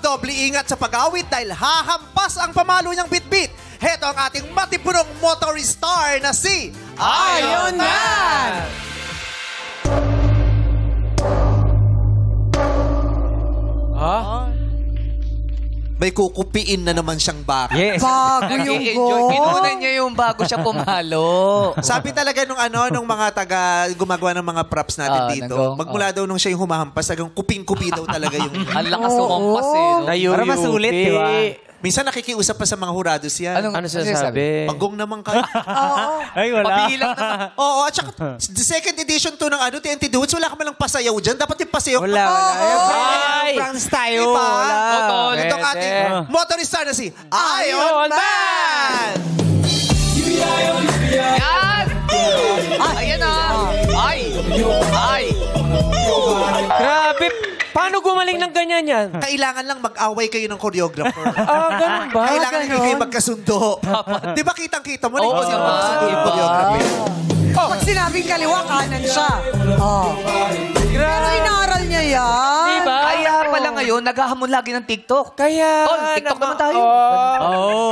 magdoble ingat sa pag-awit dahil hahampas ang pamalo niyang bitbit. Heto ang ating matipunong motoristar na si Iron Man! May kukupiin na naman siyang baka. Yes. Bago yung go. Kinunan niya yung bago siya pumalo. Sabi talaga nung mga taga gumagawa ng mga props natin dito, magmula daw nung siya yung humahampas, talagang kuping-kupi daw talaga yung... Ang lakas umampas eh. No? Para masulit, di ba? Minsan nakikiusap pa sa mga hurados yan. Ano sinasabi? Pagong naman kayo. Ay, wala. Pabilang naman. Oo, at saka the second edition to ng TNT Dudes, wala ka malang pasayaw dyan. Dapat yung pasayaw. Wala. Ay! France tayo. Diba? Totoo. Ito ang ating motorista na si Iron Man! Yan! Ayan na! Ay! Grabe. Paano gumaling ng ganyan yan? Kailangan lang mag-away kayo ng choreographer. Ganun ba? Kailangan hindi kayo magkasundo. Di ba kitang-kita mo? Oo, Hindi magkasundo yung choreographer. Pag sinabing kaliwa, kanan siya. Pero inaral niya yan. Diba? Kaya pala ngayon, naghahamon lagi ng TikTok. Kaya TikTok naman tayo.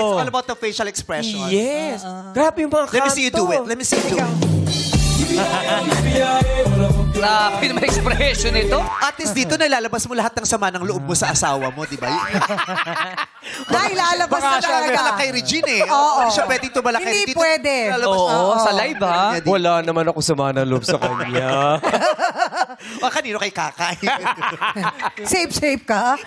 It's all about the facial expression. Yes. Grabe yung mga Let me see you do it. Let me see you do it. Grabe naman expression ito. At least dito nalalabas mo lahat ng sama ng loob mo sa asawa mo, di ba? Dahil lalabas na Siya talaga. pala kay Regine eh. Oo. Hindi siya pwede tumalakay. Hindi Dito, pwede. lalabas na. Oo, sa live ha. Wala naman ako sama ng loob sa kanya. O kanino kay Kakay? Safe ka.